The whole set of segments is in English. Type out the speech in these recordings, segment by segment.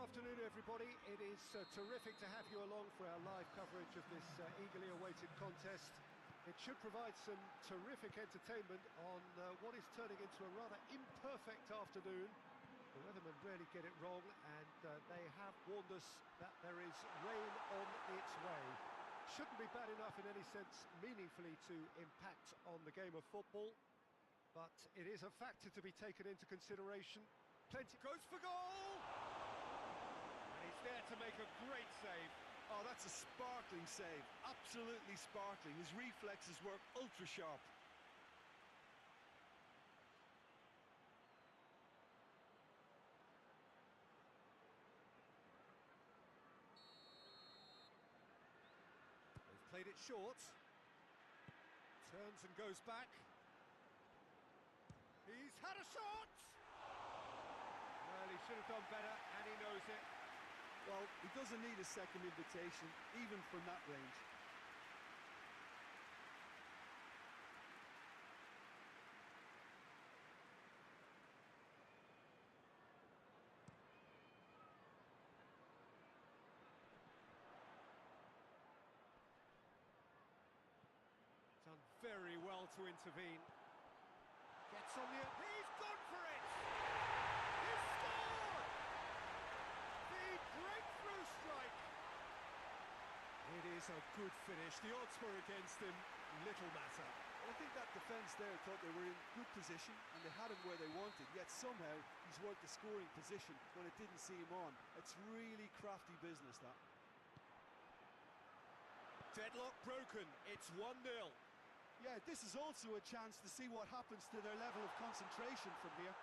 afternoon, everybody. It is terrific to have you along for our live coverage of this eagerly awaited contest. It should provide some terrific entertainment on what is turning into a rather imperfect afternoon. The weathermen rarely get it wrong, and they have warned us that there is rain on its way. Shouldn't be bad enough in any sense meaningfully to impact on the game of football, but it is a factor to be taken into consideration. Plenty goes for goal! And he's there to make a great save. Oh, that's a sparkling save. Absolutely sparkling. His reflexes work ultra sharp. They've played it short. Turns and goes back. He's had a shot! Well, he should have done better, and he knows it. Well, he doesn't need a second invitation, even from that range. Done very well to intervene. Gets on the... He's gone for it! He's scored! The breakthrough strike! It is a good finish. The odds were against him. Little matter. Well, I think that defence there thought they were in good position and they had him where they wanted, yet somehow he's worked the scoring position when it didn't see him on. It's really crafty business, that. Deadlock broken. It's 1-0. Yeah, this is also a chance to see what happens to their level of concentration from here.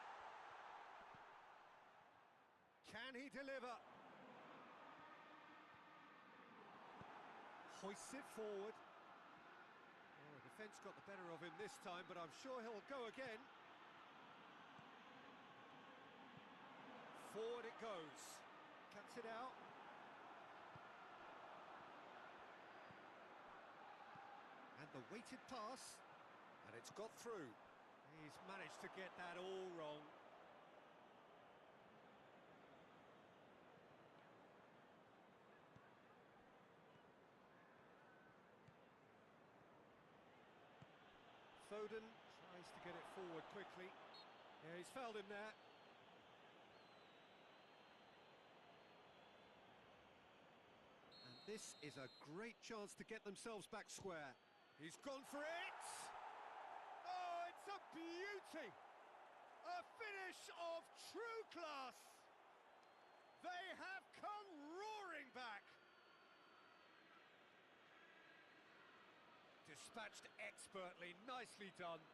Can he deliver? Hoists it forward. Oh, the defence got the better of him this time, but I'm sure he'll go again. Forward it goes. Cuts it out. And the weighted pass, and it's got through. He's managed to get that all wrong. Foden tries to get it forward quickly. Yeah, he's fouled him there. And this is a great chance to get themselves back square. He's gone for it! Oh, it's a beauty! A finish of true class! They have come roaring back! Dispatched expertly, nicely done.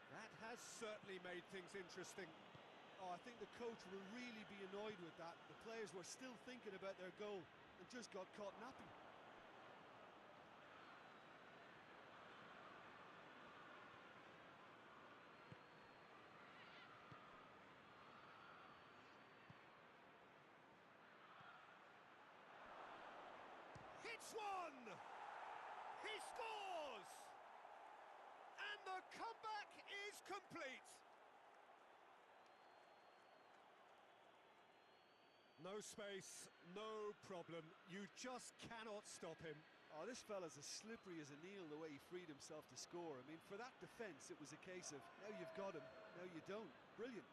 That has certainly made things interesting. Oh, I think the coach will really be annoyed with that. The players were still thinking about their goal and just got caught napping. Hits one! He scores! And the comeback is complete! No space, no problem. You just cannot stop him. Oh, this fella's as slippery as an eel the way he freed himself to score. I mean, for that defence, it was a case of, now you've got him, now you don't. Brilliant.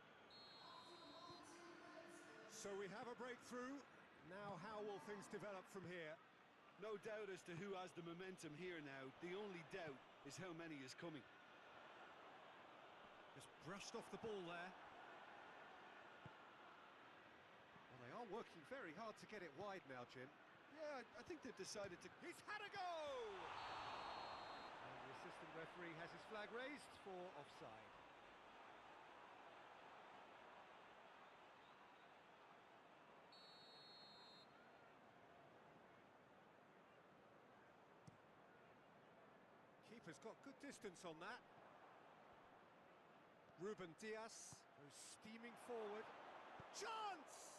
So we have a breakthrough. Now how will things develop from here? No doubt as to who has the momentum here now. The only doubt is how many is coming. Just brushed off the ball there. Well, they are working very hard to get it wide now, Jim. Yeah, I think they've decided to... He's had a go! And the assistant referee has his flag raised for offside. Keeper's got good distance on that. Ruben Dias goes steaming forward. Chance!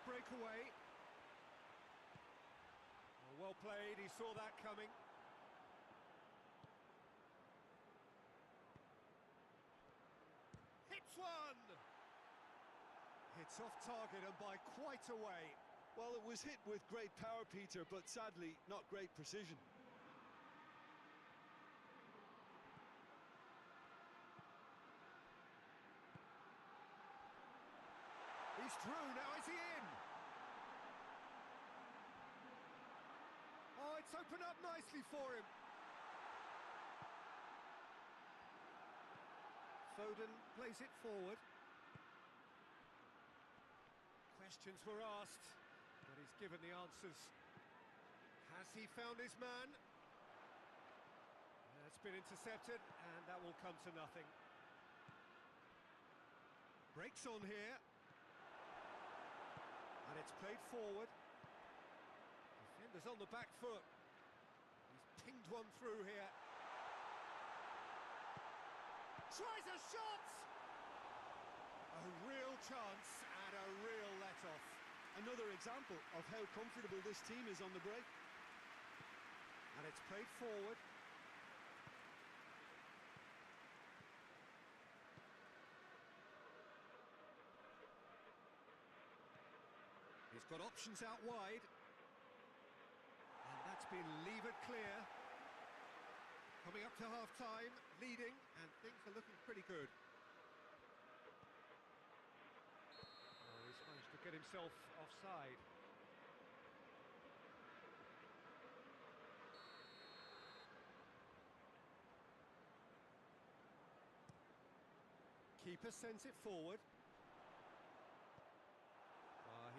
breakaway. Well played, he saw that coming. Hits one! Hits off target and by quite a way. Well, it was hit with great power, Peter, but sadly, not great precision. He's through, now is he in? Oh, it's opened up nicely for him. Foden plays it forward. Questions were asked, but he's given the answers. Has he found his man? It's been intercepted, and that will come to nothing. Breaks on here. And it's played forward. Defender's on the back foot. He's pinged one through here. Tries a shot! A real chance and a real let-off. Another example of how comfortable this team is on the break. And it's played forward. He's got options out wide. And that's been levered clear. Coming up to half-time, leading, and things are looking pretty good. Oh, he's managed to get himself offside. Keeper sends it forward.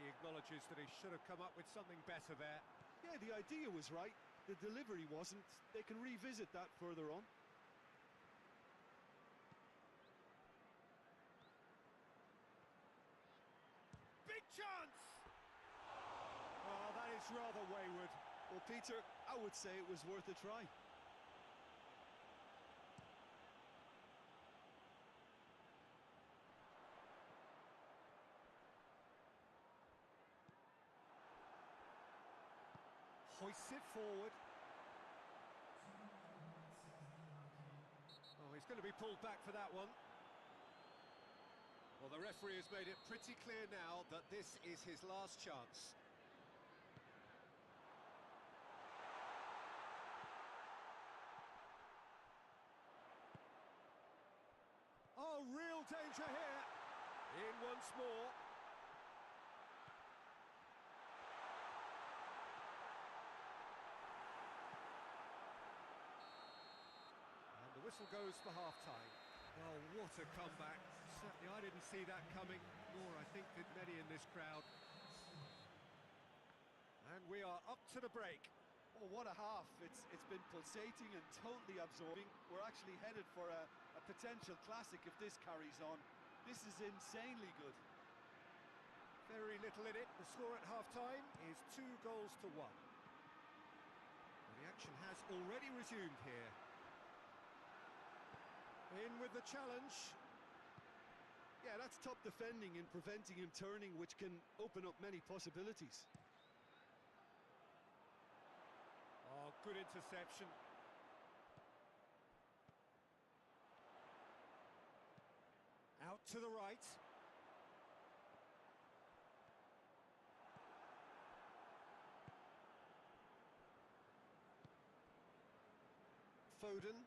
He acknowledges that he should have come up with something better there. Yeah, the idea was right. The delivery wasn't. They can revisit that further on. Big chance! Oh, that is rather wayward. Well, Peter, I would say it was worth a try. Hoists it forward. Oh, he's going to be pulled back for that one. Well, the referee has made it pretty clear now that this is his last chance. Oh, real danger here. In once more. The whistle goes for half-time. Oh, what a comeback. Certainly I didn't see that coming, nor I think did many in this crowd. And we are up to the break. Oh, what a half. It's been pulsating and totally absorbing. We're actually headed for a potential classic if this carries on. This is insanely good. Very little in it. The score at half-time is 2-1. The action has already resumed here. In with the challenge. Yeah, that's top defending and preventing him turning, which can open up many possibilities. Oh, good interception. Out to the right. Foden.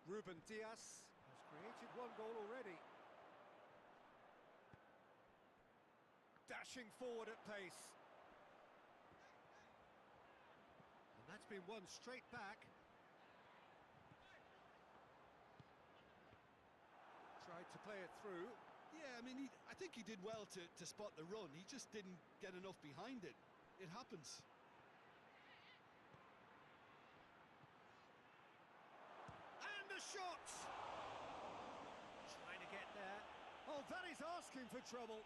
Ruben Dias has created one goal already. Dashing forward at pace. And that's been won straight back. Tried to play it through. Yeah, I mean, I think he did well to spot the run. He just didn't get enough behind it. It happens. Shot! Trying to get there. Oh, that is asking for trouble.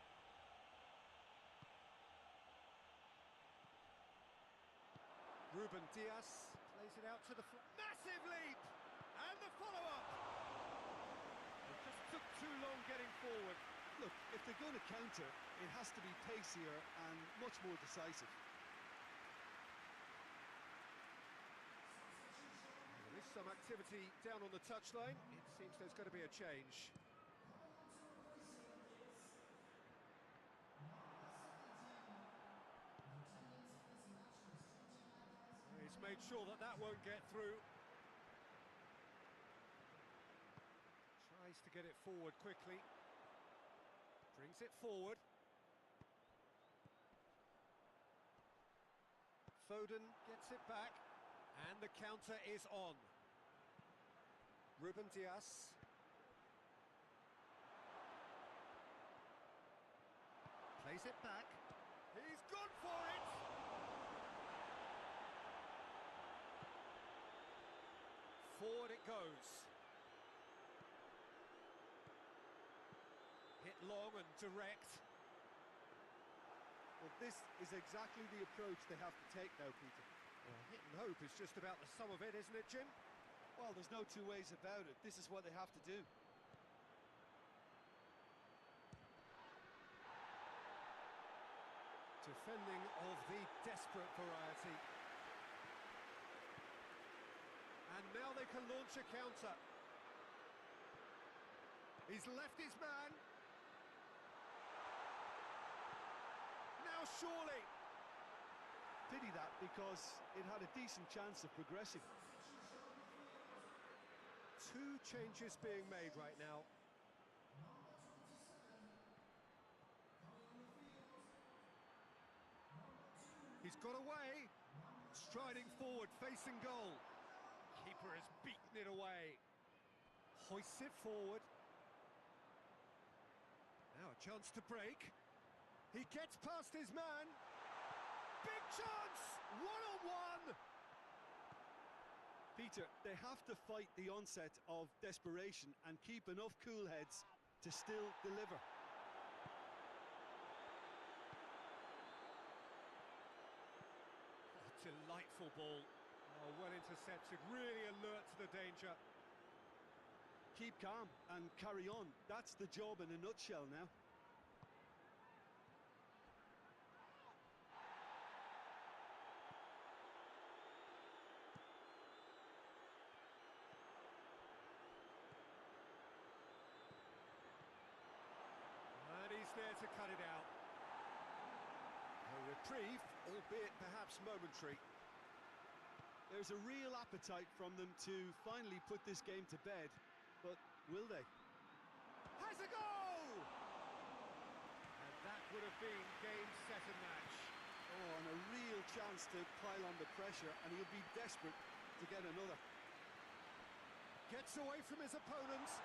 Ruben Dias plays it out to the massive leap! And the follow-up! It just took too long getting forward. Look, if they're going to counter, it has to be pacier and much more decisive. There is some activity down on the touchline. It seems there's going to be a change. He's made sure that that won't get through. Tries to get it forward quickly. Brings it forward. Foden gets it back. And the counter is on. Ruben Dias. Plays it back. He's gone for it! Forward it goes. Hit long and direct. Well, this is exactly the approach they have to take now, Peter. Well, hit and hope is just about the sum of it, isn't it, Jim? Well, there's no two ways about it. This is what they have to do. Defending of the desperate variety. And now they can launch a counter. He's left his man. Now surely. Pity that, because it had a decent chance of progressing. Two changes being made right now. He's got away. Striding forward, facing goal. Keeper has beaten it away. Hoists it forward. Now a chance to break. He gets past his man. Big chance! One-on-one! Peter, they have to fight the onset of desperation and keep enough cool heads to still deliver. Oh, delightful ball. Oh, well intercepted, really alert to the danger. Keep calm and carry on. That's the job in a nutshell now. And he's there to cut it out. A reprieve, albeit perhaps momentary. There's a real appetite from them to finally put this game to bed, but will they? Has a goal! And that would have been game, set and match. Oh, and a real chance to pile on the pressure, and he'll be desperate to get another. Gets away from his opponents.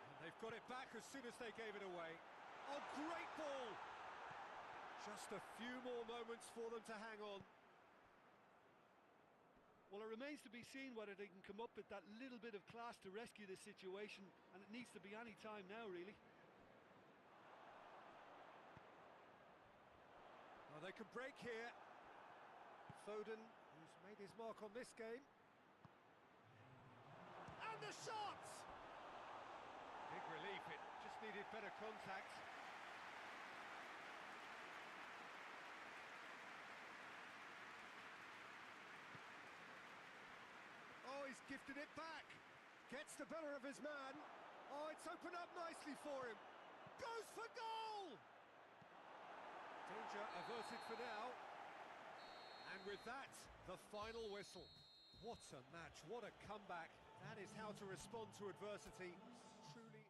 And they've got it back as soon as they gave it away. A great ball! Just a few more moments for them to hang on. Well, it remains to be seen whether they can come up with that little bit of class to rescue this situation, and it needs to be any time now, really. Well, they could break here. Foden, who's made his mark on this game. And the shot! Big relief, it just needed better contact. Oh, he's gifted it back. Gets the better of his man. Oh, it's opened up nicely for him. Goes for goal! Danger averted for now. And with that, the final whistle. What a match, what a comeback. That is how to respond to adversity. Truly.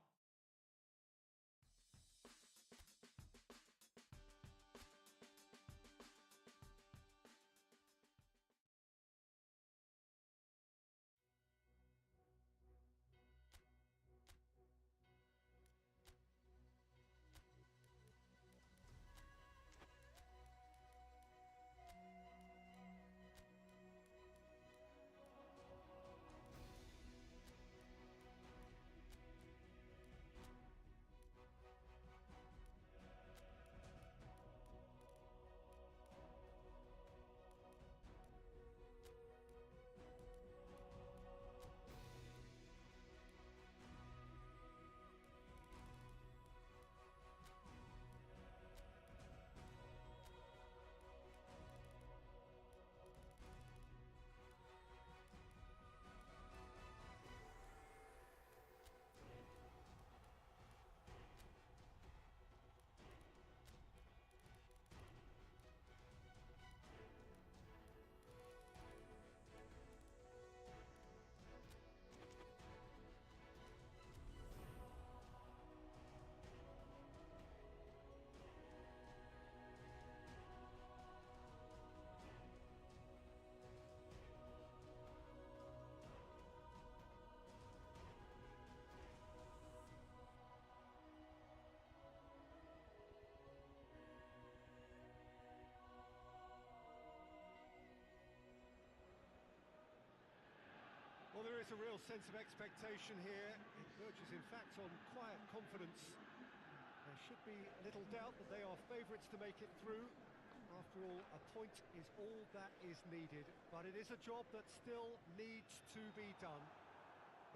Well, there is a real sense of expectation here. It verges, in fact, on quiet confidence. There should be little doubt that they are favourites to make it through. After all, a point is all that is needed, but it is a job that still needs to be done.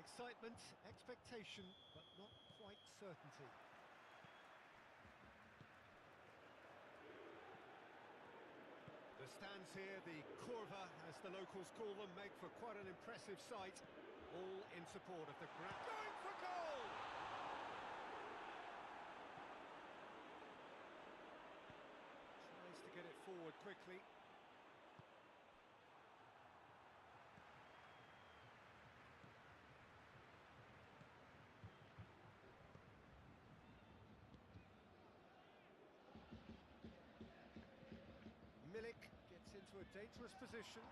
Excitement, expectation, but not quite certainty. The stands here, the curva, as the locals call them, make for quite an impressive sight. All in support of the ground. Going for goal! Tries to get it forward quickly. Milik gets into a dangerous position.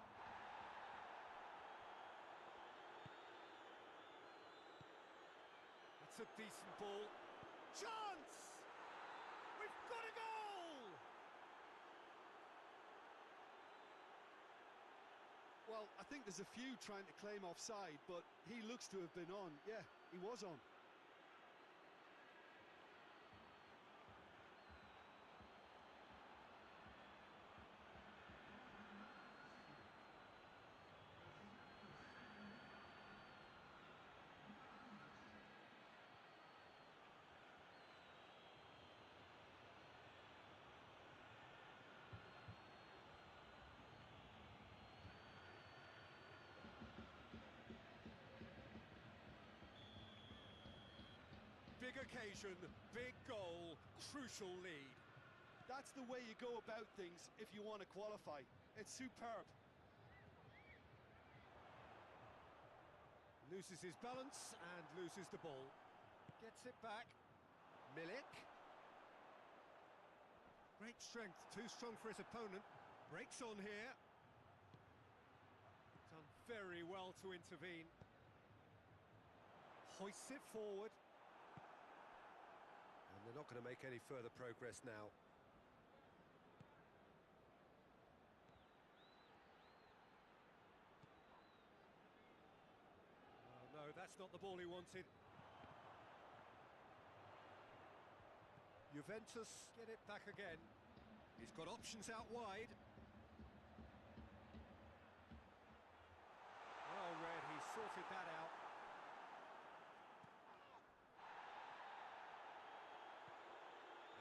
It's a decent ball. Chance! We've got a goal! Well, I think there's a few trying to claim offside, but he looks to have been on. Yeah, he was on. Big occasion, big goal, crucial lead. That's the way you go about things if you want to qualify. It's superb. Loses his balance and loses the ball. Gets it back. Milik. Great strength, too strong for his opponent. Breaks on here. Done very well to intervene. Hoists it forward. And they're not going to make any further progress now. Oh, no, that's not the ball he wanted. Juventus get it back again. He's got options out wide. Well read, he sorted that out.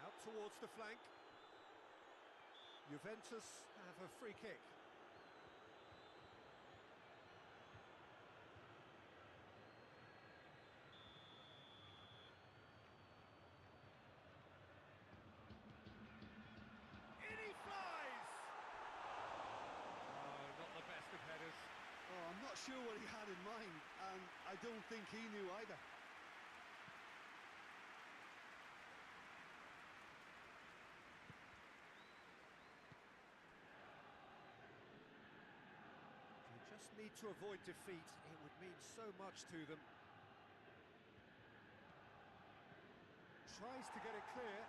Out towards the flank. Juventus have a free kick. In he flies! Oh, not the best of headers. Oh, I'm not sure what he had in mind, and I don't think he knew either. They just need to avoid defeat. It would mean so much to them. Tries to get it clear.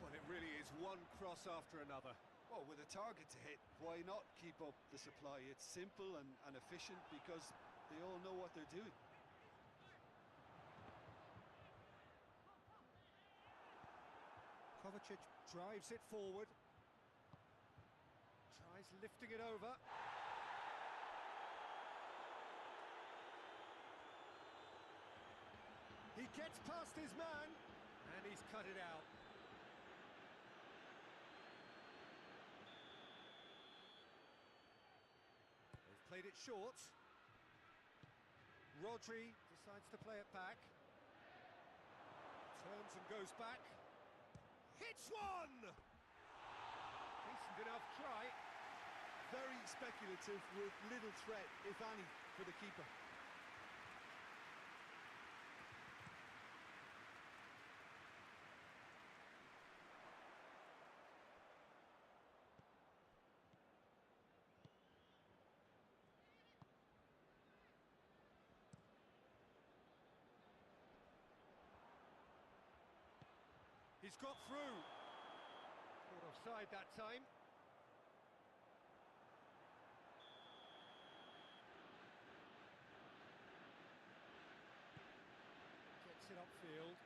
Well, it really is one cross after another. Well, with a target to hit, why not keep up the supply? It's simple and efficient because they all know what they're doing. Kovacic drives it forward. Tries lifting it over. He gets past his man, and he's cut it out. They've played it short. Rodri decides to play it back. Turns and goes back. Hits one! Decent enough try. Very speculative with little threat, if any, for the keeper. He's got through. Caught offside that time. field.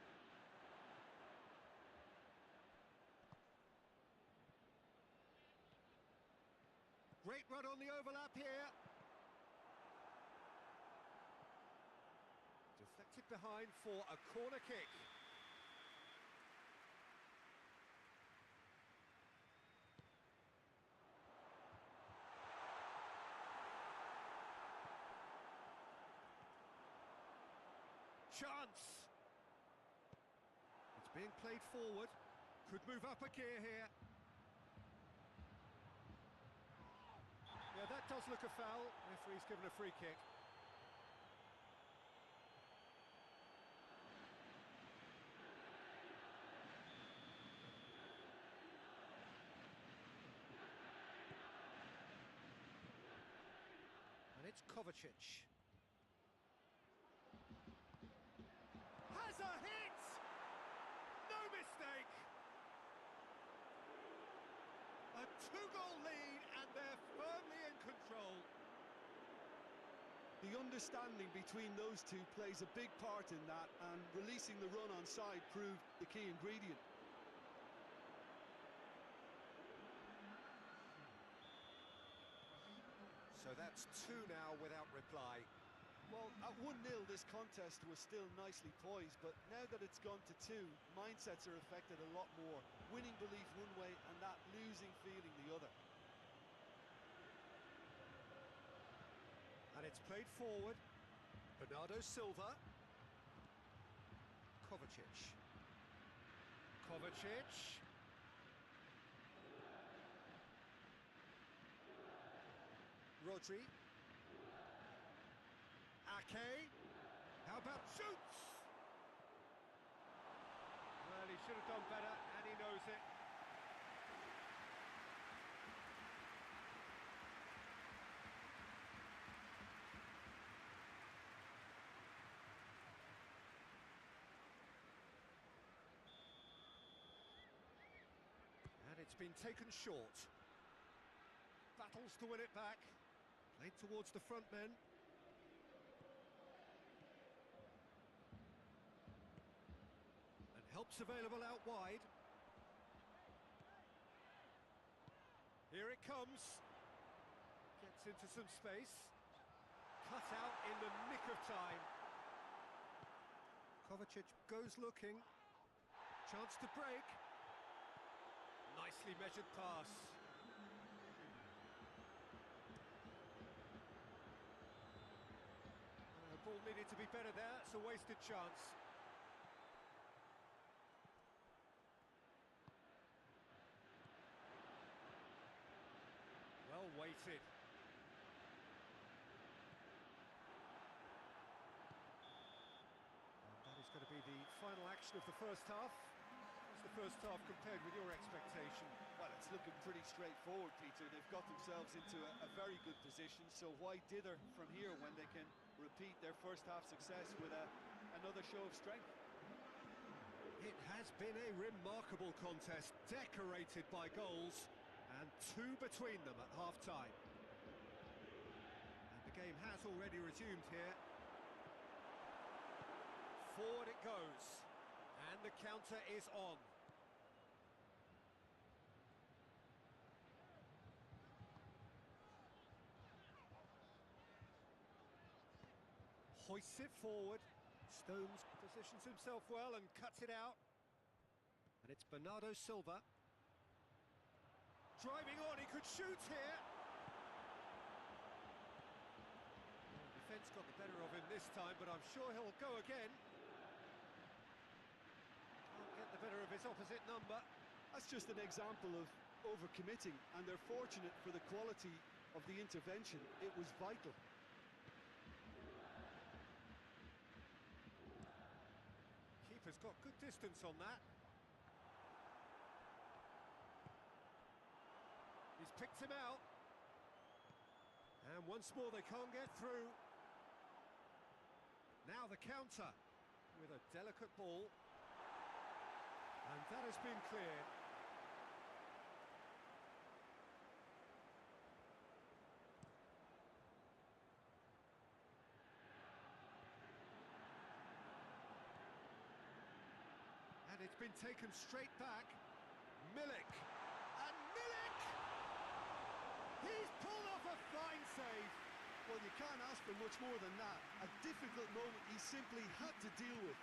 Great run on the overlap here. Deflected behind for a corner kick. Chance. It's being played forward. Could move up a gear here. Yeah, that does look a foul. Referee's given a free kick. And it's Kovacic. Has a hit! No mistake! A two-goal lead, and they're firmly in control. The understanding between those two plays a big part in that, and releasing the run on side proved the key ingredient. So that's two now without reply. Well, at 1-0 this contest was still nicely poised, but now that it's gone to two, mindsets are affected a lot more. Winning belief one way and that losing feeling the other. And it's played forward. Bernardo Silva. Kovacic. Kovacic. Rodri. Ake. How about shoots? Well, he should have done better, and he knows it. And it's been taken short. Battles to win it back. Played towards the front men. And help's available out wide. Here it comes. Gets into some space. Cut out in the nick of time. Kovacic goes looking. Chance to break. Nicely measured pass. Ball needed to be better there, it's a wasted chance. Well weighted. And that is going to be the final action of the first half. How's the first half compared with your expectation? Well, it's looking pretty straightforward, Peter. They've got themselves into a very good position, so why dither from here when they can repeat their first half success with another show of strength? It has been a remarkable contest, decorated by goals, and two between them at half-time. And the game has already resumed here. Forward it goes, and the counter is on. Hoists it forward. Stones positions himself well and cuts it out. And it's Bernardo Silva. Driving on, he could shoot here. The defence got the better of him this time, but I'm sure he'll go again. Can't get the better of his opposite number. That's just an example of overcommitting, and they're fortunate for the quality of the intervention. It was vital. Keeper's got good distance on that. He's picked him out. And once more they can't get through. Now the counter with a delicate ball. And that has been cleared. been taken straight back. Milik. And Milik! He's pulled off a fine save. Well, you can't ask for much more than that. A difficult moment he simply had to deal with.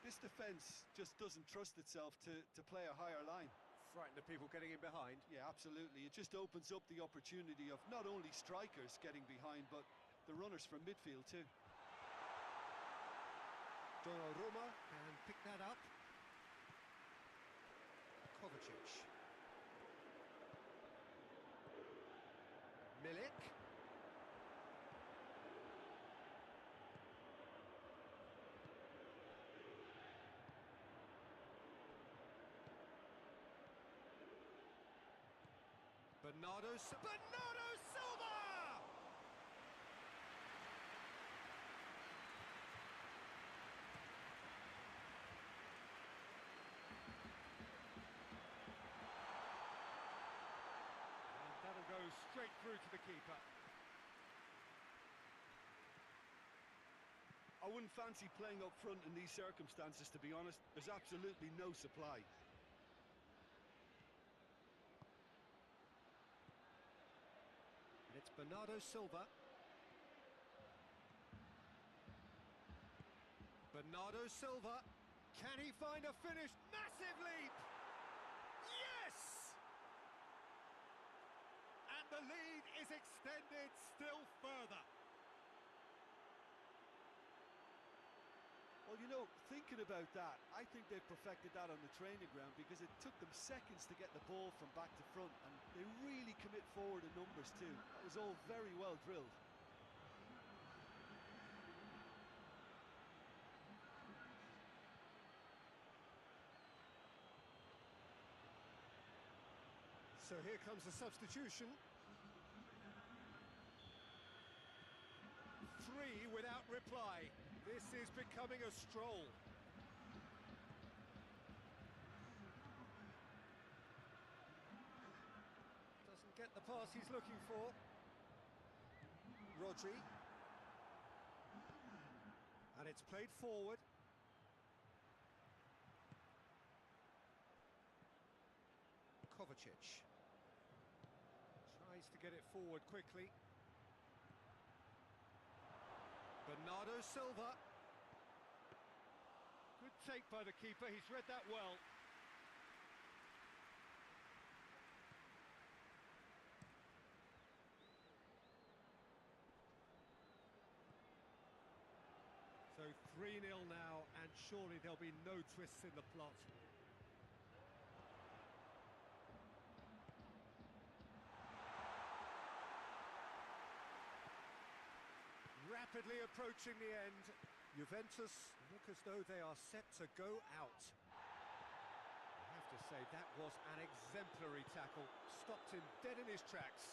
This defence just doesn't trust itself to play a higher line. Frightened of people getting in behind. Yeah, absolutely. It just opens up the opportunity of not only strikers getting behind, but the runners from midfield too. Donnarumma can pick that up. Kovacic. Milik. Bernardo Silva! And that'll go straight through to the keeper. I wouldn't fancy playing up front in these circumstances, to be honest. There's absolutely no supply. It's Bernardo Silva. Bernardo Silva. Can he find a finish? Massive leap! Yes! And the lead is extended still further. Well, you know, thinking about that, I think they've perfected that on the training ground because it took them seconds to get the ball from back to front, and they really commit forward in numbers too. That was all very well drilled. So here comes the substitution. 3 without reply. This is becoming a stroll. Doesn't get the pass he's looking for. Rodri. And it's played forward. Kovacic. Tries to get it forward quickly. Bernardo Silva. Good take by the keeper, he's read that well. So 3-0 now, and surely there'll be no twists in the plot. Rapidly approaching the end. Juventus look as though they are set to go out. I have to say, that was an exemplary tackle. Stopped him dead in his tracks.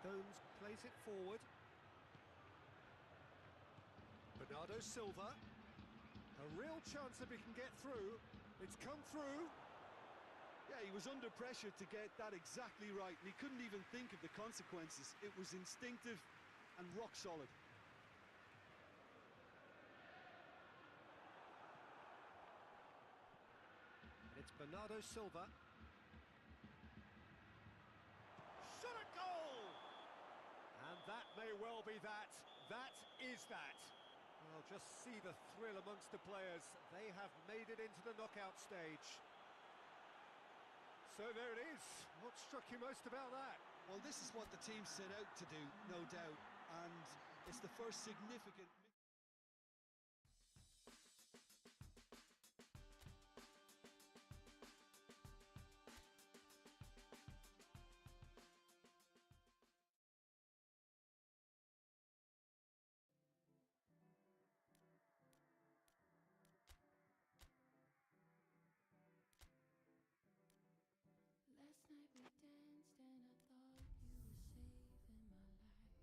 Stones plays it forward. Bernardo Silva. A real chance if he can get through. It's come through. Yeah, he was under pressure to get that exactly right, and he couldn't even think of the consequences. It was instinctive and rock solid. It's Bernardo Silva. Shot at goal! And that may well be that. That is that. Well, just see the thrill amongst the players. They have made it into the knockout stage. So there it is. What struck you most about that? Well, this is what the team set out to do, no doubt, and it's the first significant... Last night we danced and I thought you were saving my life.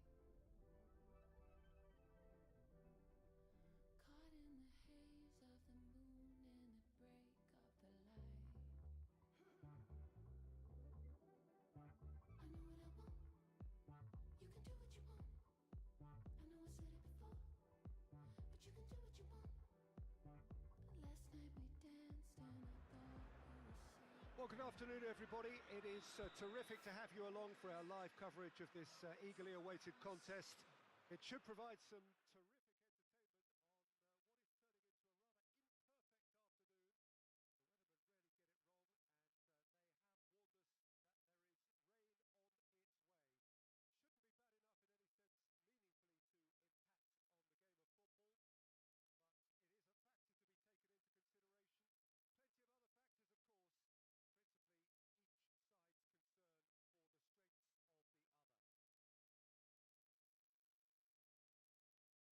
Well, good afternoon, everybody. It is terrific to have you along for our live coverage of this eagerly awaited contest. It should provide some terrific entertainment on what is turning into a rather imperfect afternoon. The weathermen rarely get it wrong, and they have warned us that there is rain on its way. Shouldn't be bad enough in any sense meaningfully to impact on the game of football, but it is a factor to be taken into consideration. Plenty of other factors, of course, principally each side's concern for the strengths of the other.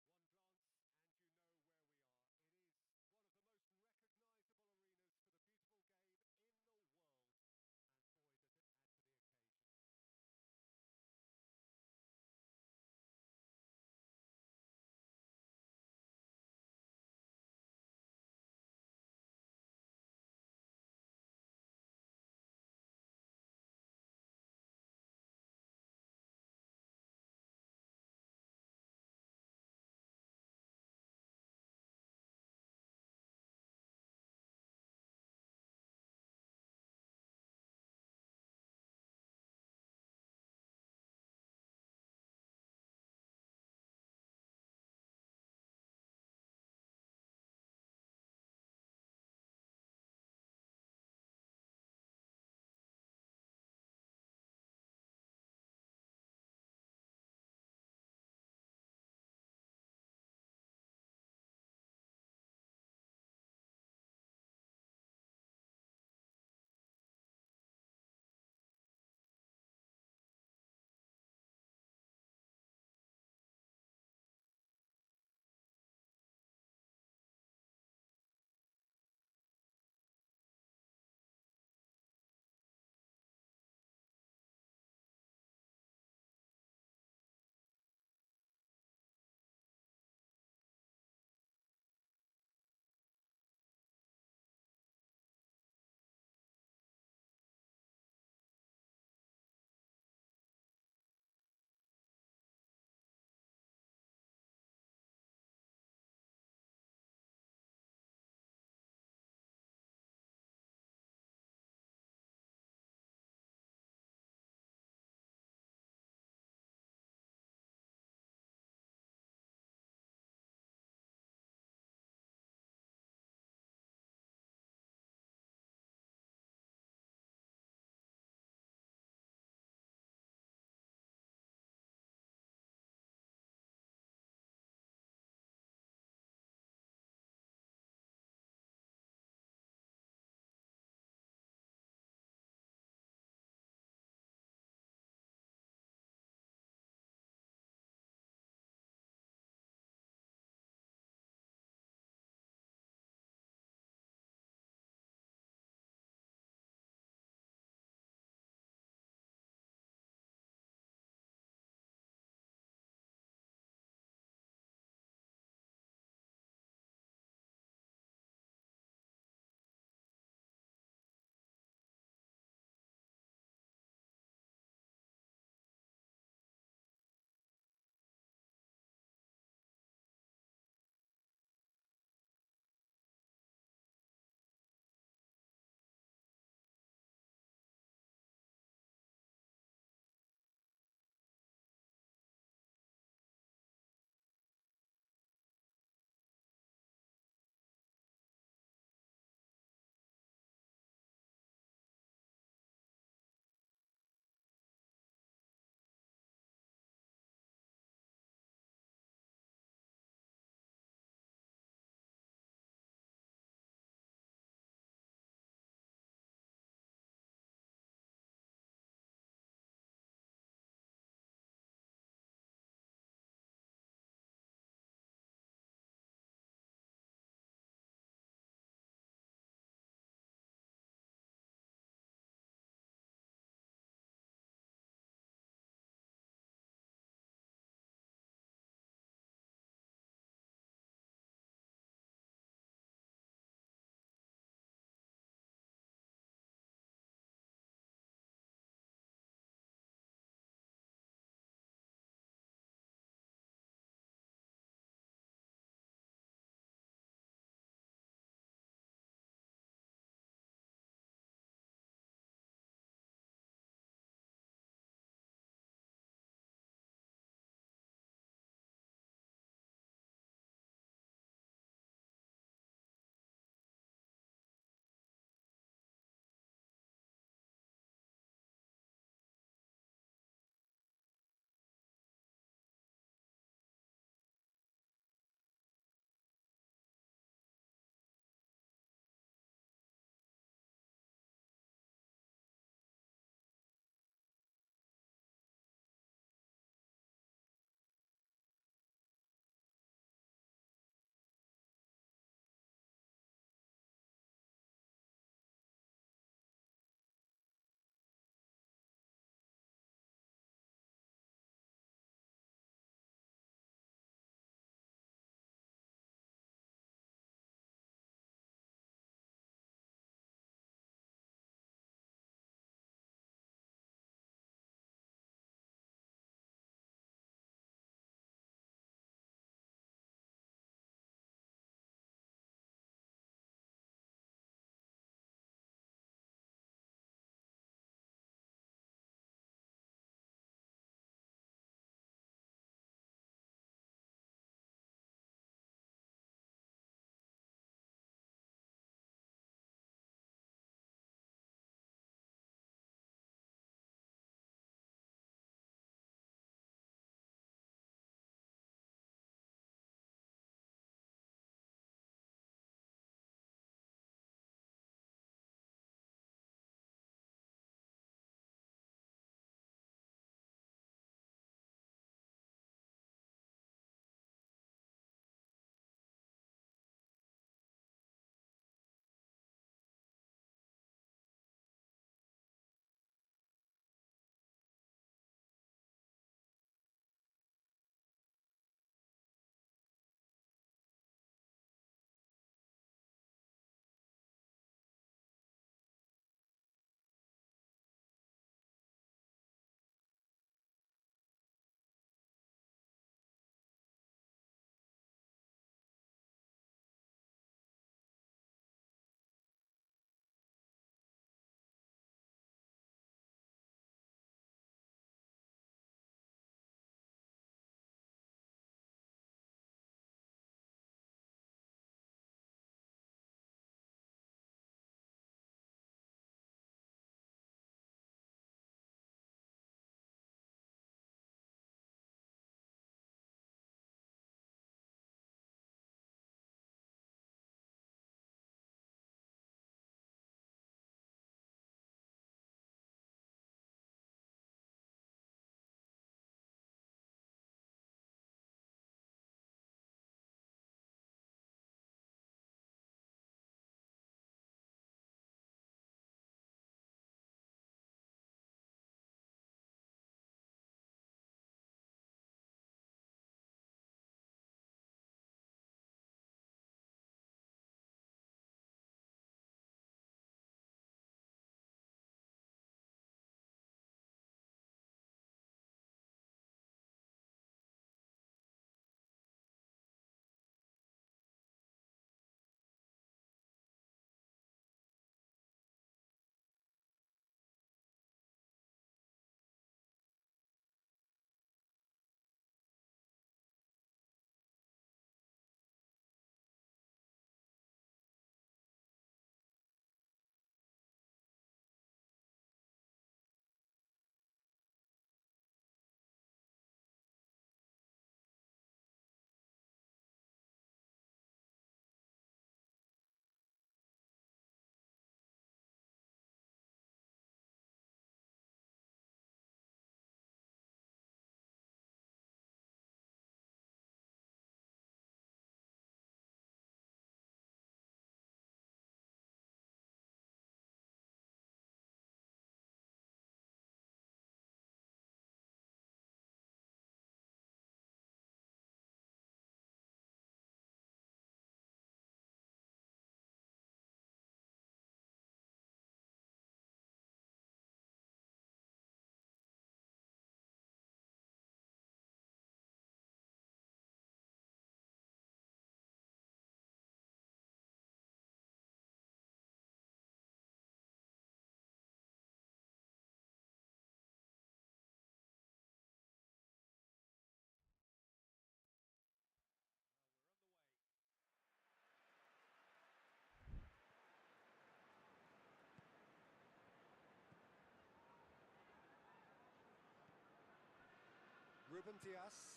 Ruben Dias.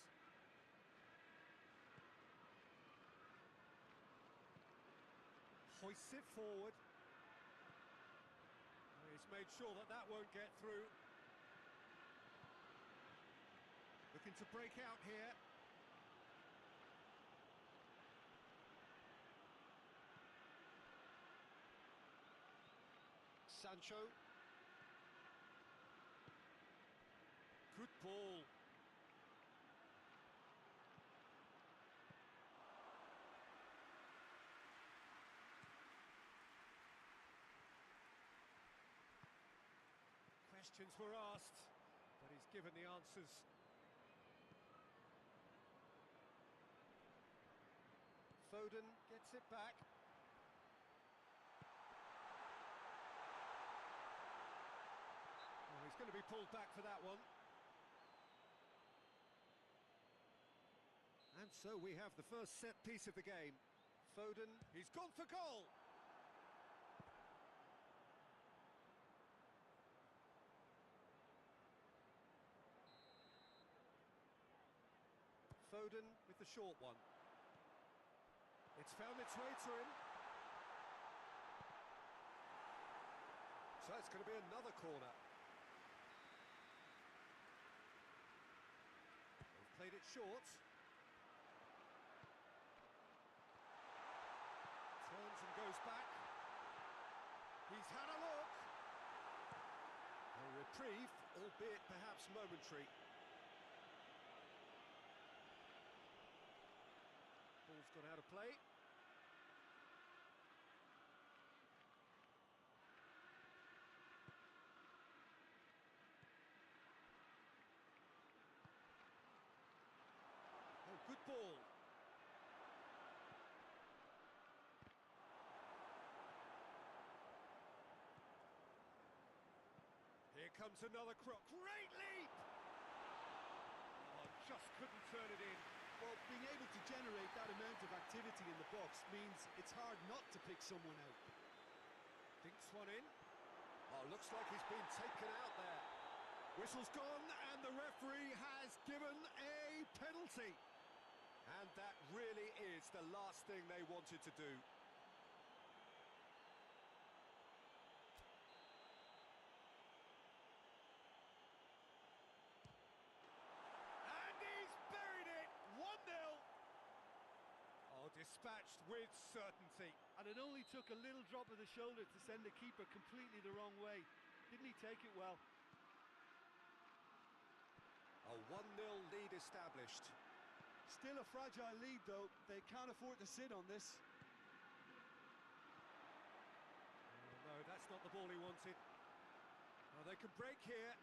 Hoists it forward. He's made sure that that won't get through. Looking to break out here. Sancho. Good ball. Questions were asked, but he's given the answers. Foden gets it back. Well, he's going to be pulled back for that one. And so we have the first set piece of the game. Foden, he's gone for goal. Foden with the short one. It's found its way to him. So it's going to be another corner. They've played it short. Turns and goes back. He's had a look. A reprieve, albeit perhaps momentary. Ball's gone out of play. Oh, good ball. Here comes another crook. Great leap! Oh, just couldn't turn it in. Well, being able to generate that amount of activity in the box means it's hard not to pick someone out. Dinks one in. Oh, looks like he's been taken out there. Whistle's gone, and the referee has given a penalty. And that really is the last thing they wanted to do. And he's buried it! 1-0. Oh, dispatched with certainty. And it only took a little drop of the shoulder to send the keeper completely the wrong way. Didn't he take it well? A 1-0 lead established. Still a fragile lead, though. They can't afford to sit on this. Oh, no, that's not the ball he wanted. Oh, they can break here.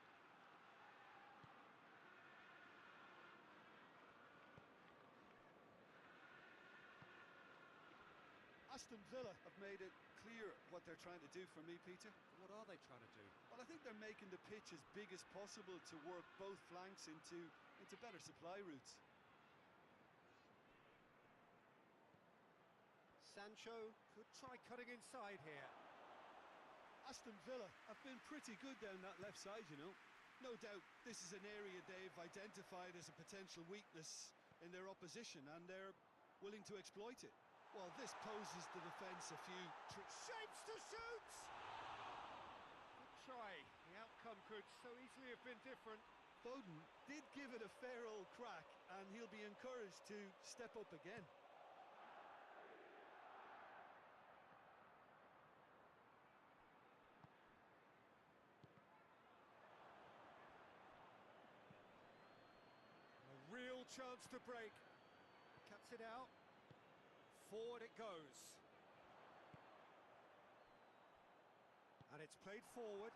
Aston Villa have made it clear what they're trying to do for me, Peter. What are they trying to do? Well, I think they're making the pitch as big as possible to work both flanks into better supply routes. Sancho could try cutting inside here. Aston Villa have been pretty good down that left side, you know. No doubt this is an area they've identified as a potential weakness in their opposition, and they're willing to exploit it. Well, this poses the defence a few Shapes to shoot! Good try. The outcome could so easily have been different. Foden did give it a fair old crack, and he'll be encouraged to step up again. A real chance to break. Cuts it out. Forward it goes. And it's played forward.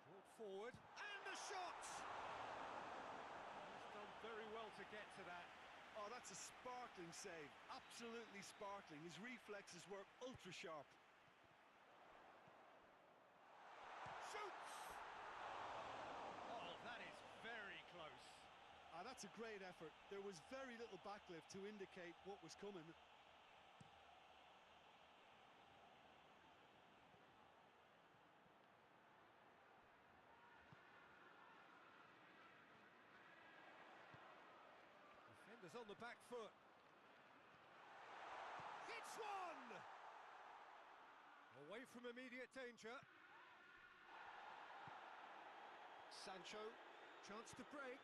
Brought forward. And the shot! He's done very well to get to that. Oh, that's a sparkling save. Absolutely sparkling. His reflexes were ultra sharp. Shoots! Oh, that is very close. Ah, that's a great effort. There was very little backlift to indicate what was coming. on the back foot. Hits one! Away from immediate danger. Sancho, chance to break.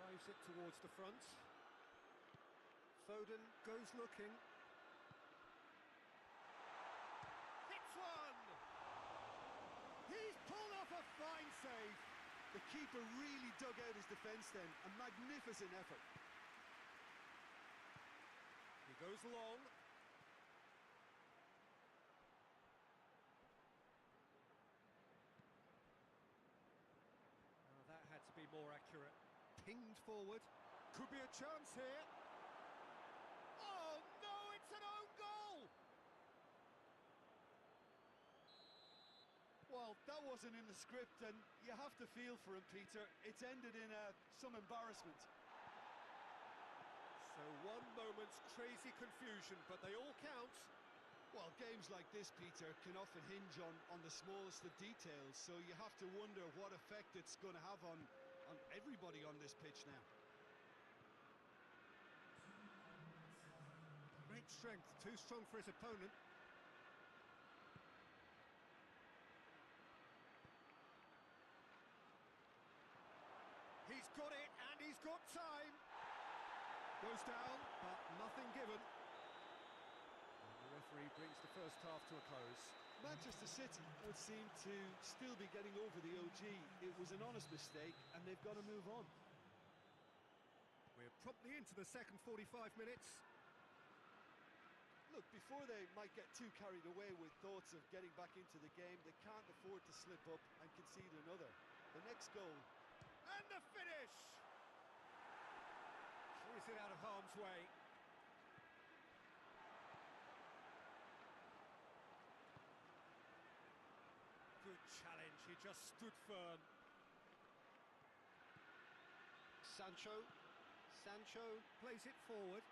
Drives it towards the front. Foden goes looking. Hits one! He's pulled off a fine save. The keeper really dug out his defence then. A magnificent effort. He goes long. Oh, that had to be more accurate. Pinged forward. Could be a chance here. Oh no, it's an own goal! Well, that wasn't in the script, and you have to feel for him, Peter. It's ended in some embarrassment. So one moment's crazy confusion, but they all count. Well, games like this, Peter, can often hinge on the smallest of details, so you have to wonder what effect it's going to have on everybody on this pitch now. Great strength, too strong for his opponent. He's got it, and he's got time. Goes down, but nothing given. And the referee brings the first half to a close. Manchester City would seem to still be getting over the OG. It was an honest mistake, and they've got to move on. We're promptly into the second 45 minutes. Look, before they might get too carried away with thoughts of getting back into the game, they can't afford to slip up and concede another. The next goal. And the finish! Clears it out of harm's way. Good challenge, he just stood firm. Sancho plays it forward,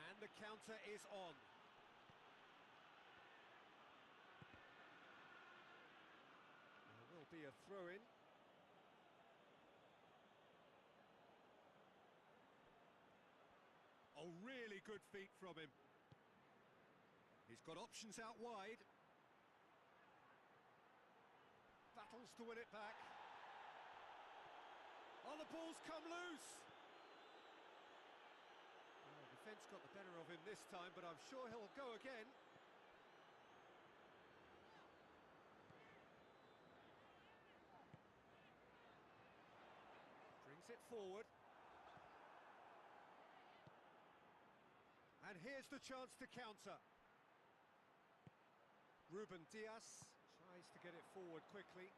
and the counter is on. There will be a throw-in. Oh, really good feet from him. He's got options out wide. Battles to win it back. Oh, the ball's come loose. Oh, defence got the better of him this time, but I'm sure he'll go again. Brings it forward. And here's the chance to counter. Ruben Dias tries to get it forward quickly.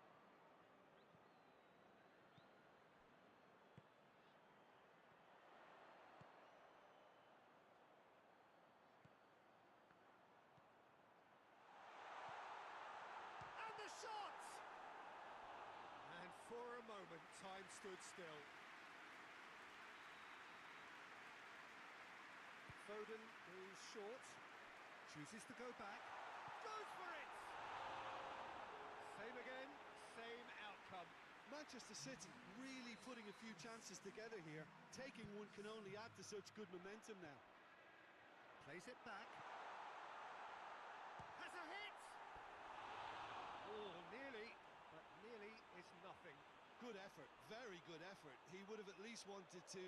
And the shot! And for a moment, time stood still. Foden is short, chooses to go back, goes for it! Same again, same outcome. Manchester City really putting a few chances together here. Taking one can only add to such good momentum now. Plays it back. Has a hit! Oh, nearly, but nearly is nothing. Good effort, very good effort. He would have at least wanted to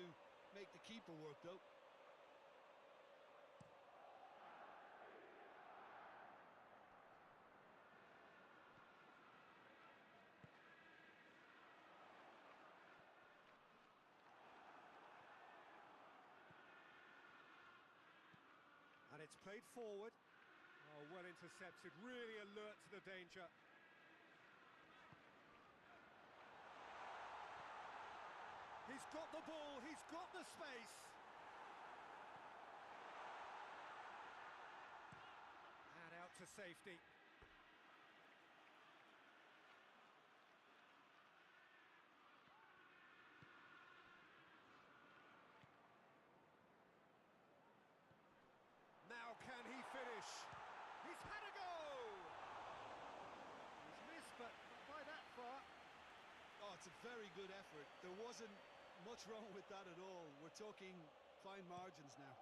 make the keeper work, though. And it's played forward. Oh, well intercepted, really alert to the danger. He's got the ball, he's got the space. And out to safety. Now can he finish? He's had a go! He's missed, but not by that far. Oh, That's a very good effort. There wasn't much wrong with that at all. We're talking fine margins now.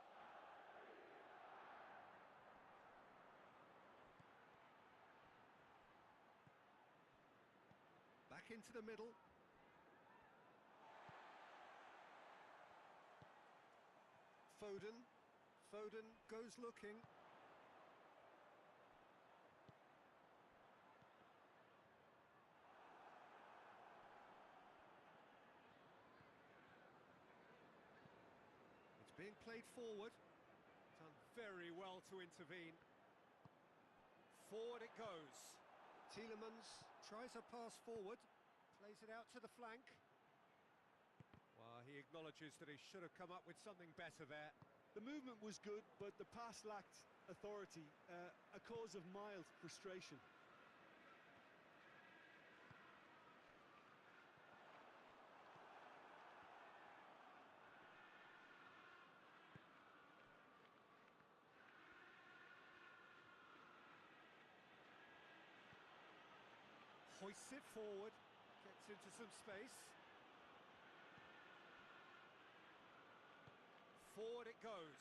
Back into the middle. Foden goes looking. It's being played forward. Done very well to intervene. Forward it goes. Tielemans tries a pass forward, plays it out to the flank. Well, he acknowledges that he should have come up with something better there. The movement was good, but the pass lacked authority, a cause of mild frustration. Hoists it forward, gets into some space. Forward it goes.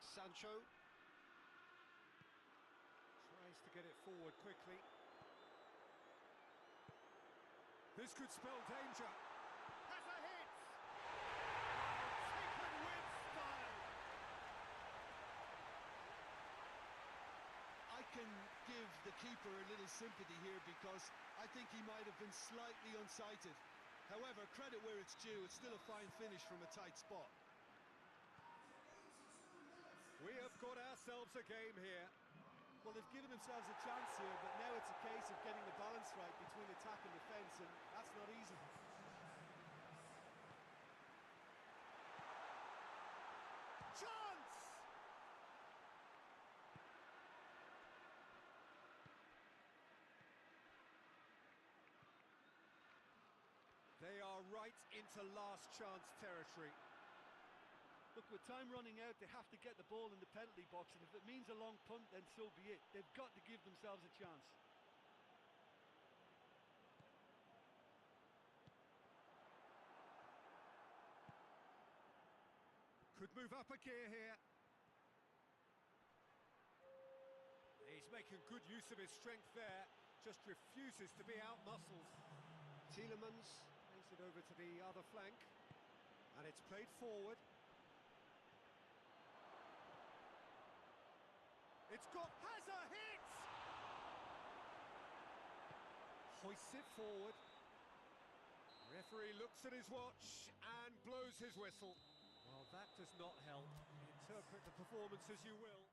Sancho tries to get it forward quickly. This could spell danger. Has a hit! Taken with style. I can give the keeper a little sympathy here because I think he might have been slightly unsighted. However, credit where it's due, it's still a fine finish from a tight spot. We have got ourselves a game here. Well, they've given themselves a chance here, but now it's a case of getting the balance right between attack and defence, and that's not easy. Chance! They are right into last chance territory. Look, with time running out, they have to get the ball in the penalty box, and if it means a long punt, then so be it. They've got to give themselves a chance. Could move up a gear here. He's making good use of his strength there, just refuses to be out-muscled. Tielemans plays it over to the other flank, and it's played forward. It's got, has a hit! Hoists it forward. Referee looks at his watch and blows his whistle. Well, that does not help. Interpret the performance as you will.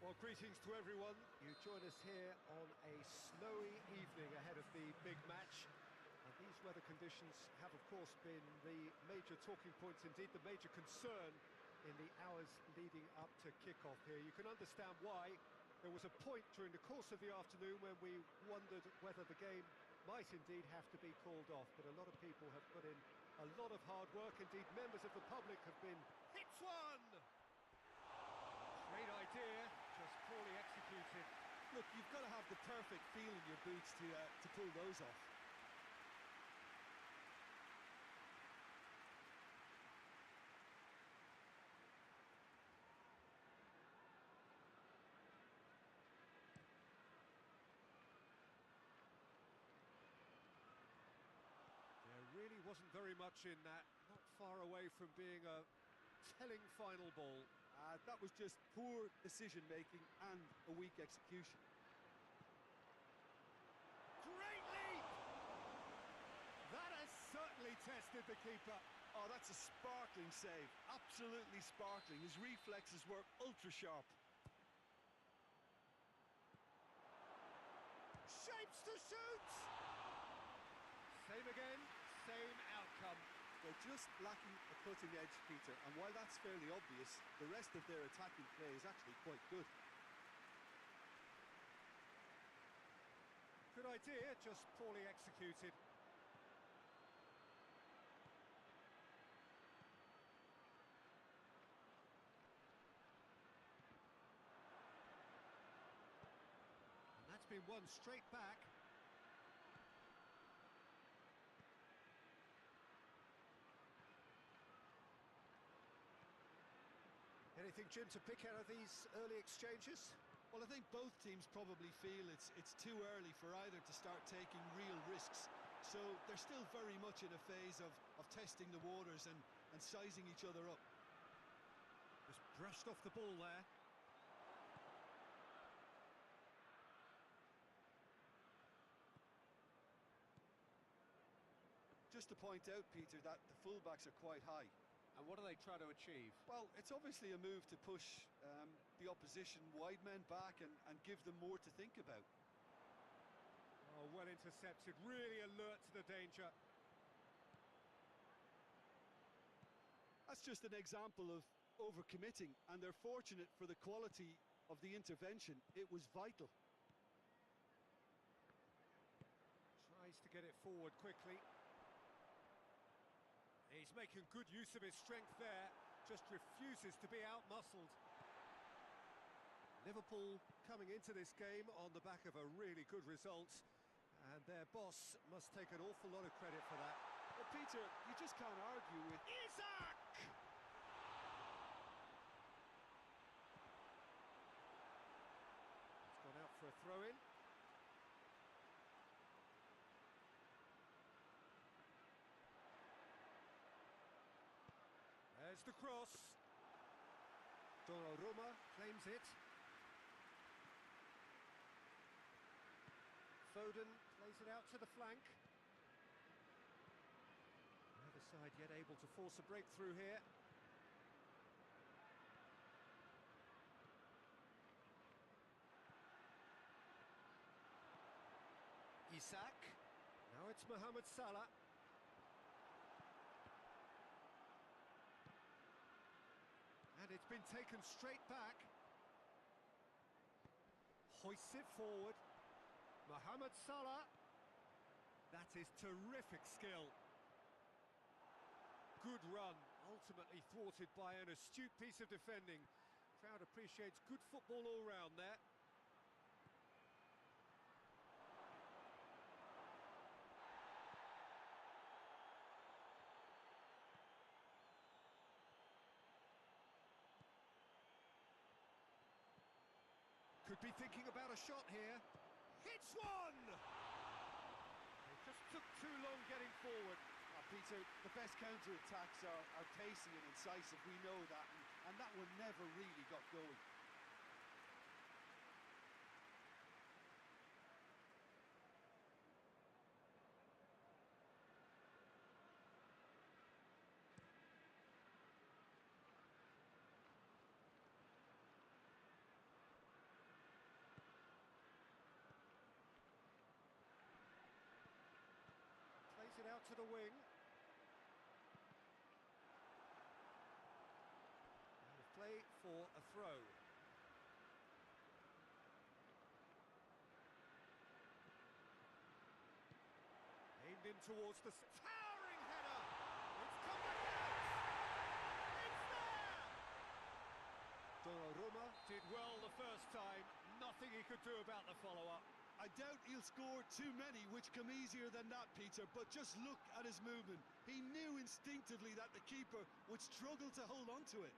Well, greetings to everyone. You join us here on a snowy evening ahead of the big match. And these weather conditions have, of course, been the major talking points, indeed the major concern in the hours leading up to kick-off here. You can understand why. There was a point during the course of the afternoon when we wondered whether the game might indeed have to be called off. But a lot of people have put in a lot of hard work. Indeed, members of the public have been... Hits one! Great idea, just poorly executed. Look, you've got to have the perfect feel in your boots to pull those off. really wasn't very much in that. Not far away from being a telling final ball. That was just poor decision-making and a weak execution. Great leap! That has certainly tested the keeper. Oh, that's a sparkling save. Absolutely sparkling. His reflexes were ultra-sharp. Shapes to shoot! Same again, same outcome. They're just lacking a cutting edge, Peter, and while that's fairly obvious, the rest of their attacking play is actually quite good. Good idea, just poorly executed. And that's been won straight back. Anything, Jim, to pick out of these early exchanges? Well, I think both teams probably feel it's too early for either to start taking real risks. So they're still very much in a phase of testing the waters and sizing each other up. Just brushed off the ball there. Just to point out, Peter, that the fullbacks are quite high. And what do they try to achieve? Well, it's obviously a move to push the opposition wide men back and give them more to think about. Oh, well intercepted, really alert to the danger. That's just an example of overcommitting, and they're fortunate for the quality of the intervention. It was vital. Tries to get it forward quickly. He's making good use of his strength there, just refuses to be out-muscled. Liverpool coming into this game on the back of a really good result, and their boss must take an awful lot of credit for that. Well, Peter, you just can't argue with Isak! It's gone out for a throw-in. There's the cross. Donnarumma claims it. Foden plays it out to the flank. Neither side yet able to force a breakthrough here. Isak. Now it's Mohamed Salah. And it's been taken straight back. Hoists it forward. Mohamed Salah. That is terrific skill. Good run, ultimately thwarted by an astute piece of defending. Crowd appreciates good football all round there. Could be thinking about a shot here. Hits one! They just took too long getting forward. Peter, the best counter-attacks are pacey and incisive, we know that, and that one never really got going. Plays it out to the wing. Play for a throw. Aimed in towards the towering header. It's come back out. It's there. Donnarumma did well the first time. Nothing he could do about the follow-up. I doubt he'll score too many, which come easier than that, Peter, but just look at his movement. He knew instinctively that the keeper would struggle to hold on to it.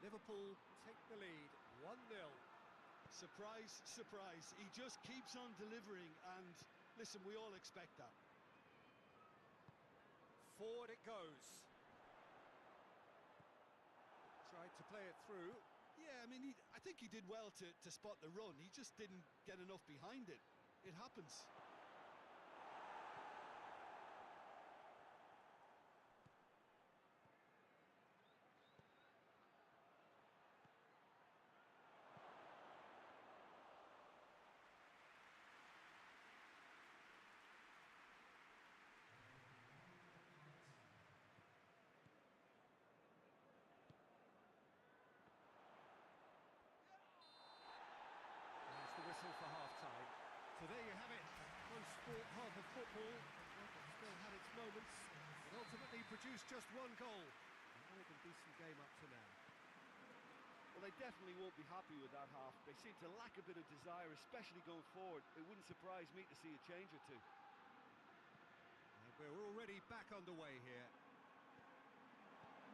Liverpool take the lead, 1-0. Surprise, surprise. He just keeps on delivering, and listen, we all expect that. Forward it goes. Tried to play it through. Yeah, I mean, I think he did well to spot the run. He just didn't get enough behind it. It happens. There's the whistle for half-time. So there you have it. Close fought half of football. One that still had its moments, but ultimately produced just one goal. A more than decent game up to now. Well, they definitely won't be happy with that half. They seem to lack a bit of desire, especially going forward. It wouldn't surprise me to see a change or two. And we're already back underway here.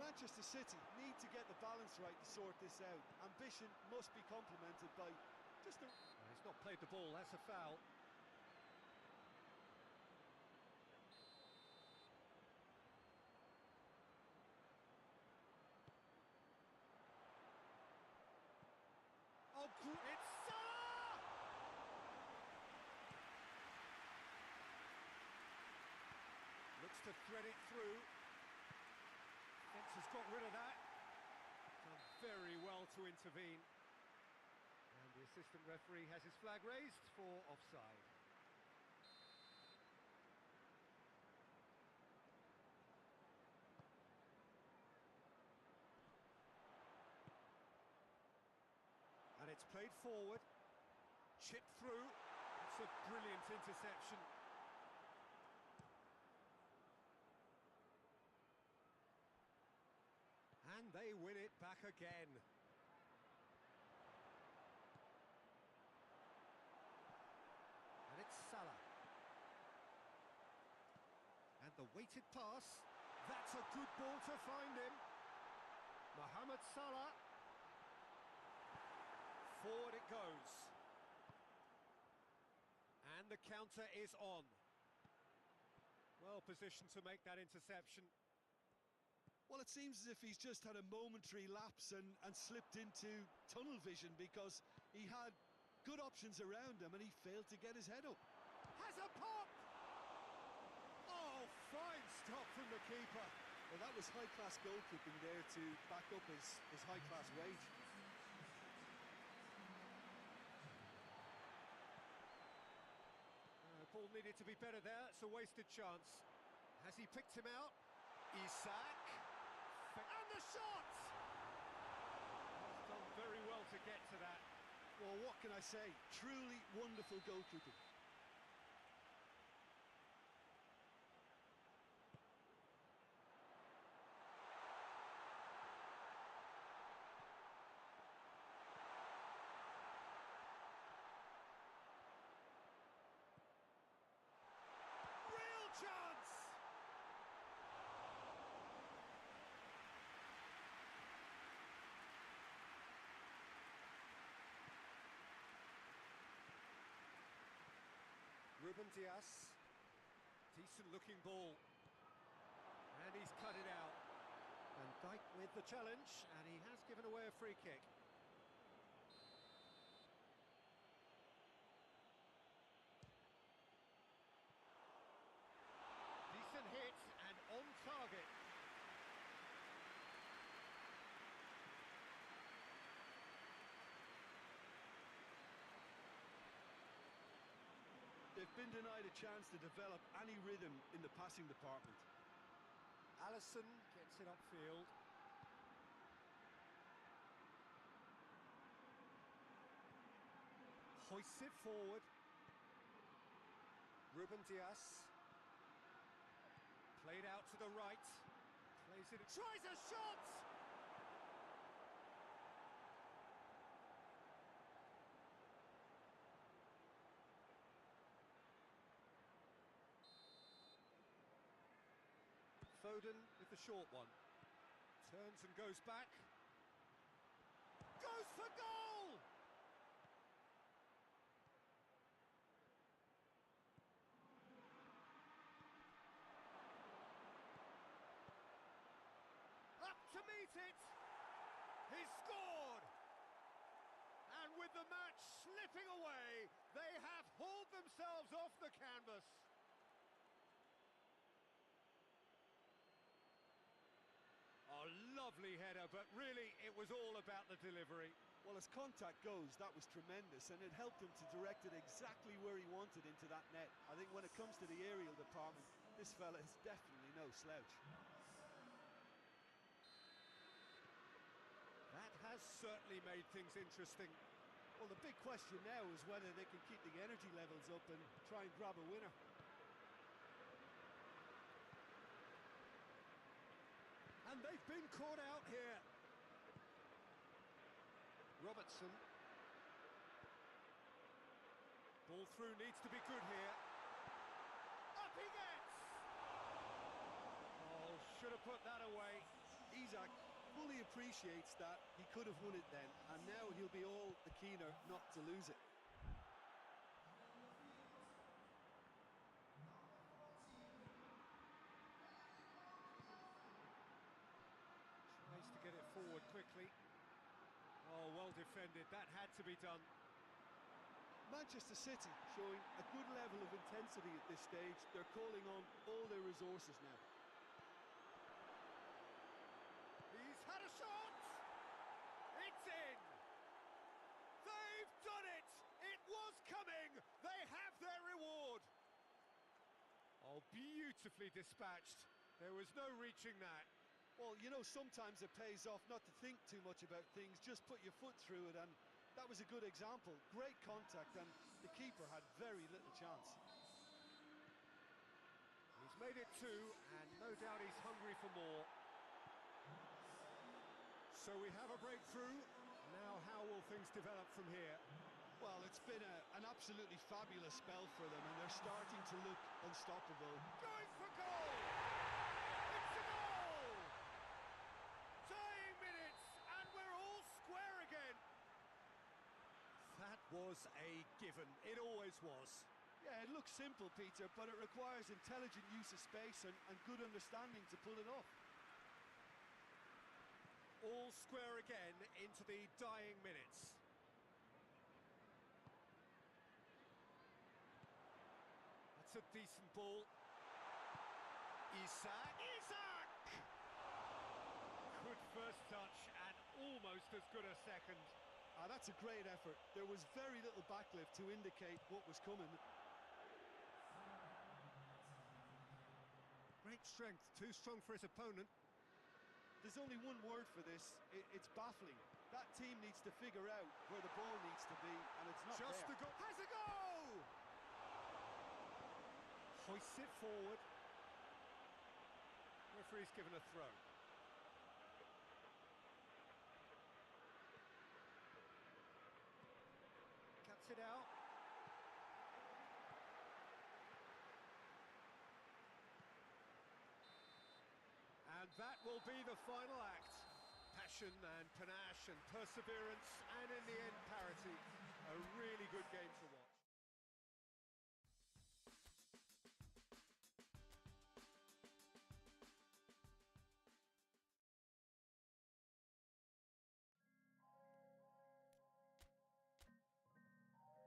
Manchester City need to get the balance right to sort this out. Ambition must be complemented by just a... He's not played the ball, that's a foul. Oh, it's Salah! Looks to thread it through. Fence has got rid of that. Done very well to intervene. And the assistant referee has his flag raised for offside. And it's played forward, chipped through. It's a brilliant interception. And they win it back again. And it's Salah. And the weighted pass. That's a good ball to find him. Mohamed Salah. Forward it goes. And the counter is on. Well positioned to make that interception. Well, it seems as if he's just had a momentary lapse and slipped into tunnel vision, because he had good options around him and he failed to get his head up. Has a pop! Oh, fine stop from the keeper. Well, that was high-class goalkeeping there to back up his high-class wage. Ball needed to be better there, it's a wasted chance. Has he picked him out? Isak. And the shot! He's done very well to get to that. Well, what can I say? Truly wonderful goalkeeping. Real chance! Ruben Dias, decent looking ball, and he's cut it out. Van Dijk with the challenge, and he has given away a free kick. Decent hit and on target. They've been denied a chance to develop any rhythm in the passing department. Alisson gets it upfield. Hoists it forward. Ruben Dias. Played out to the right. Plays it. Tries a shot! Foden with the short one. Turns and goes back. Goes for goal! it. He's scored. And with the match slipping away, they have hauled themselves off the canvas. A lovely header, but really it was all about the delivery. Well, as contact goes, that was tremendous, and it helped him to direct it exactly where he wanted into that net. I think when it comes to the aerial department, this fella is definitely no slouch. That has certainly made things interesting. Well, the big question now is whether they can keep the energy levels up and try and grab a winner. And they've been caught out here. Robertson. Ball through needs to be good here. Up he gets! Oh, should have put that away. Isak fully appreciates that he could have won it then, and now he'll be all the keener not to lose it. Tries to get it forward quickly. Oh, well defended. That had to be done. Manchester City showing a good level of intensity at this stage. They're calling on all their resources now. He's had a shot! It's in! They've done it! It was coming! They have their reward! Oh, beautifully dispatched. There was no reaching that. Well, you know, sometimes it pays off not to think too much about things, just put your foot through it, and that was a good example. Great contact, and the keeper had very little chance. He's made it two, and no doubt he's hungry for more. So we have a breakthrough. Now how will things develop from here? Well, it's been an absolutely fabulous spell for them, and they're starting to look unstoppable. Going for goal! It's a goal! Tying minutes, and we're all square again. That was a given. It always was. Yeah, it looks simple, Peter, but it requires intelligent use of space and good understanding to pull it off. All square again into the dying minutes. That's a decent ball. Isak. Isak! Good first touch and almost as good a second. That's a great effort. There was very little backlift to indicate what was coming. Great strength, too strong for his opponent. There's only one word for this. It's baffling. That team needs to figure out where the ball needs to be, and it's not Just there. a goal. Has a goal! Hoists it forward. Referee's given a throw. Cuts it out. And that will be the final act. Passion and panache and perseverance, and in the end parity. A really good game to watch.